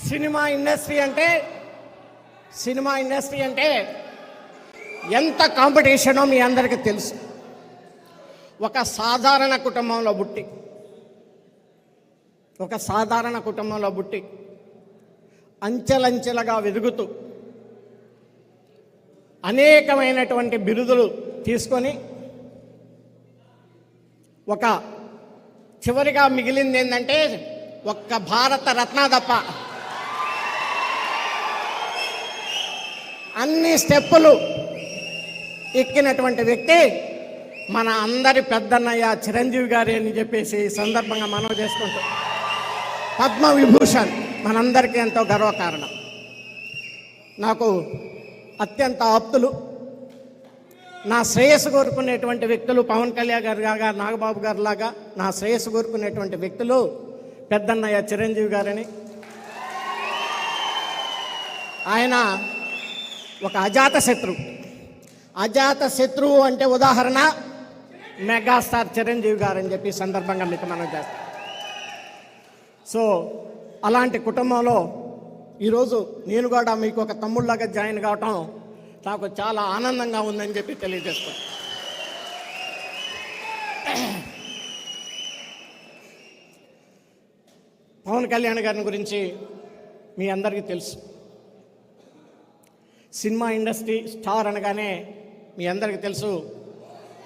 Cinema industry అంటే ఎంత కాంపిటీషనో మీ అందరికీ తెలుసు. ఒక సాధారణ కుటుంబంలో పుట్టి అంచెలంచెలుగా వెదుగుతూ అనేకమైనటువంటి బిరుదులు తీసుకొని ఒక చివరిగా మిగిలింది ఏంటంటే ఒక్క భారత రత్న తప్ప అన్ని స్టెప్పులు ఎక్కినటువంటి వ్యక్తి మన అందరి పెద్దన్నయ్య చిరంజీవి గారి అని చెప్పేసి ఈ సందర్భంగా మనం చేసుకుంటాం. పద్మవిభూషణ్ మనందరికీ ఎంతో గర్వకారణం. నాకు అత్యంత ఆప్తులు, నా శ్రేయస్సు కోరుకునేటువంటి వ్యక్తులు పవన్ కళ్యాణ్ గారు లాగా, నాగబాబు గారు లాగా నా శ్రేయస్సు కోరుకునేటువంటి వ్యక్తులు పెద్దన్నయ్య చిరంజీవి గారని. ఆయన ఒక అజాత శత్రువు అంటే ఉదాహరణ మెగాస్టార్ చిరంజీవి గారు అని చెప్పి సందర్భంగా మీకు మనం చేస్తాం. సో అలాంటి కుటుంబంలో ఈరోజు నేను కూడా మీకు ఒక తమ్ముళ్ళలాగా జాయిన్ కావటం నాకు చాలా ఆనందంగా ఉందని చెప్పి తెలియజేస్తాను. పవన్ కళ్యాణ్ గారి గురించి మీ అందరికీ తెలుసు. సినిమా ఇండస్ట్రీ స్టార్ అనగానే మీ అందరికీ తెలుసు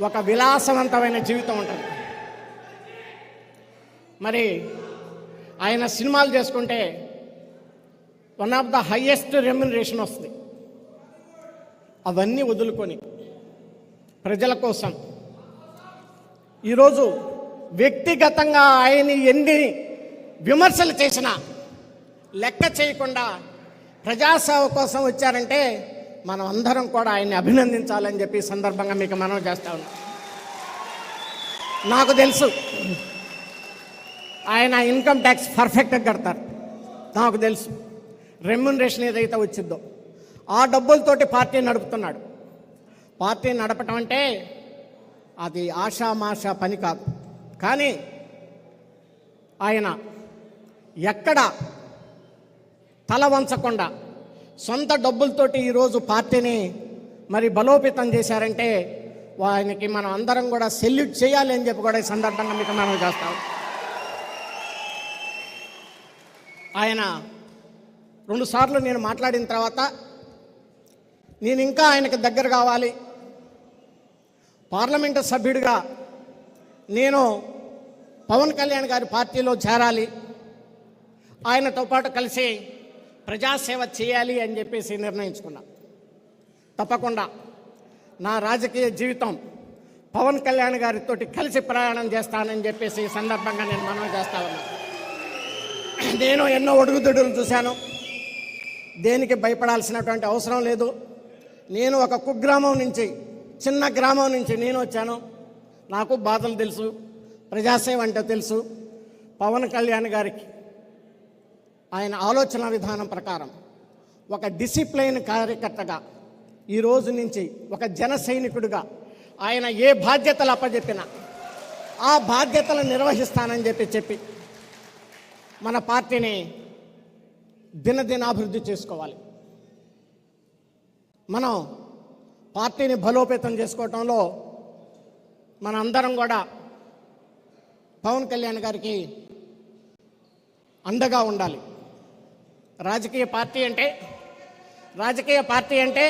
ఒక విలాసవంతమైన జీవితం ఉంటుంది. మరి ఆయన సినిమాలు చేసుకుంటే one of the highest remuneration వస్తుంది. అవన్నీ వదులుకొని ప్రజల కోసం ఈరోజు వ్యక్తిగతంగా ఆయన ఎన్ని విమర్శలు చేసినా లెక్క చేయకుండా ప్రజాసేవ కోసం వచ్చారంటే మనం అందరం కూడా ఆయన్ని అభినందించాలని చెప్పి సందర్భంగా మీకు మనం చేస్తా ఉన్నాం. నాకు తెలుసు ఆయన ఇన్కమ్ ట్యాక్స్ పర్ఫెక్ట్గా కడతారు. నాకు తెలుసు రెమ్యునరేషన్ ఏదైతే వచ్చిందో ఆ డబ్బులతోటి పార్టీ నడుపుతున్నాడు. పార్టీ నడపటం అంటే అది ఆషామాషా పని కాదు. కానీ ఆయన ఎక్కడ తల వంచకుండా సొంత డబ్బులతోటి ఈరోజు పార్టీని మరి బలోపేతం చేశారంటే ఆయనకి మనం అందరం కూడా సెల్యూట్ చేయాలి అని చెప్పి కూడా ఈ సందర్భంగా మీకు మనం చేస్తాం. ఆయన 2 సార్లు నేను మాట్లాడిన తర్వాత నేను ఇంకా ఆయనకు దగ్గర కావాలి, పార్లమెంటు సభ్యుడిగా నేను పవన్ కళ్యాణ్ గారి పార్టీలో చేరాలి, ఆయనతో పాటు కలిసి ప్రజాసేవ చేయాలి అని చెప్పేసి నిర్ణయించుకున్నా. తప్పకుండా నా రాజకీయ జీవితం పవన్ కళ్యాణ్ గారితో కలిసి ప్రయాణం చేస్తానని చెప్పేసి ఈ సందర్భంగా నేను మనవి చేస్తా ఉన్నా. నేను ఎన్నో ఒడుగుదొడులు చూశాను. దేనికి భయపడాల్సినటువంటి అవసరం లేదు. నేను ఒక కుగ్రామం నుంచి, చిన్న గ్రామం నుంచి నేను వచ్చాను. నాకు బాధలు తెలుసు, ప్రజాసేవ అంటే తెలుసు. పవన్ కళ్యాణ్ గారికి ఆయన ఆలోచన విధానం ప్రకారం ఒక డిసిప్లైన్ కార్యకర్తగా ఈ రోజు నుంచి ఒక జన సైనికుడిగా ఆయన ఏ బాధ్యతలు అప్పచెప్పినా ఆ బాధ్యతలు నిర్వహిస్తానని చెప్పి మన పార్టీని దినదినాభివృద్ధి చేసుకోవాలి. మనం పార్టీని బలోపేతం చేసుకోవటంలో మన అందరం కూడా పవన్ కళ్యాణ్ గారికి అండగా ఉండాలి. రాజకీయ పార్టీ అంటే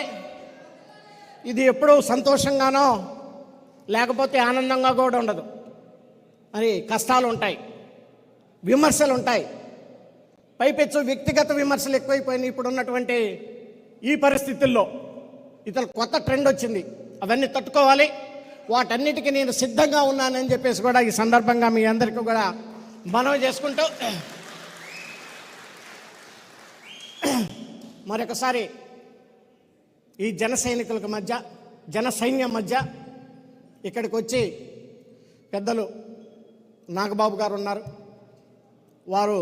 ఇది ఎప్పుడూ సంతోషంగానో లేకపోతే ఆనందంగా కూడా ఉండదు. మరి కష్టాలు ఉంటాయి, విమర్శలు ఉంటాయి. పైపెచ్చు వ్యక్తిగత విమర్శలు ఎక్కువైపోయినాయి ఇప్పుడు ఉన్నటువంటి ఈ పరిస్థితుల్లో. ఇతను కొత్త ట్రెండ్ వచ్చింది, అవన్నీ తట్టుకోవాలి. వాటన్నిటికీ నేను సిద్ధంగా ఉన్నానని చెప్పేసి కూడా ఈ సందర్భంగా మీ అందరికీ కూడా మనవి చేసుకుంటూ మరొకసారి ఈ జన సైన్యం మధ్య ఇక్కడికి వచ్చి పెద్దలు నాగబాబు గారు ఉన్నారు. వారు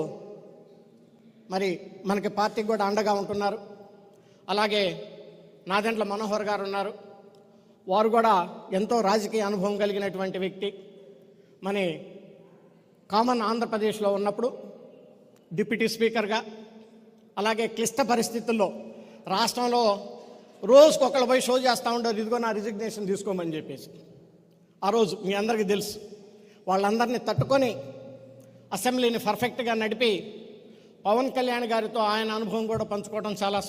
మరి మనకి పార్టీకి కూడా అండగా ఉంటున్నారు. అలాగే నాదెండ్ల మనోహర్ గారు ఉన్నారు. వారు కూడా ఎంతో రాజకీయ అనుభవం కలిగినటువంటి వ్యక్తి. మన కామన్ ఆంధ్రప్రదేశ్లో ఉన్నప్పుడు డిప్యూటీ స్పీకర్గా అలాగే క్లిష్ట పరిస్థితుల్లో రాష్ట్రంలో రోజుకొకళ్ళు పోయి షో చేస్తూ ఉంటారు, ఇదిగో నా రిజిగ్నేషన్ తీసుకోమని చెప్పేసి. ఆ రోజు మీ అందరికీ తెలుసు. వాళ్ళందరినీ తట్టుకొని అసెంబ్లీని పర్ఫెక్ట్గా నడిపి పవన్ కళ్యాణ్ గారితో ఆయన అనుభవం కూడా పంచుకోవడం చాలా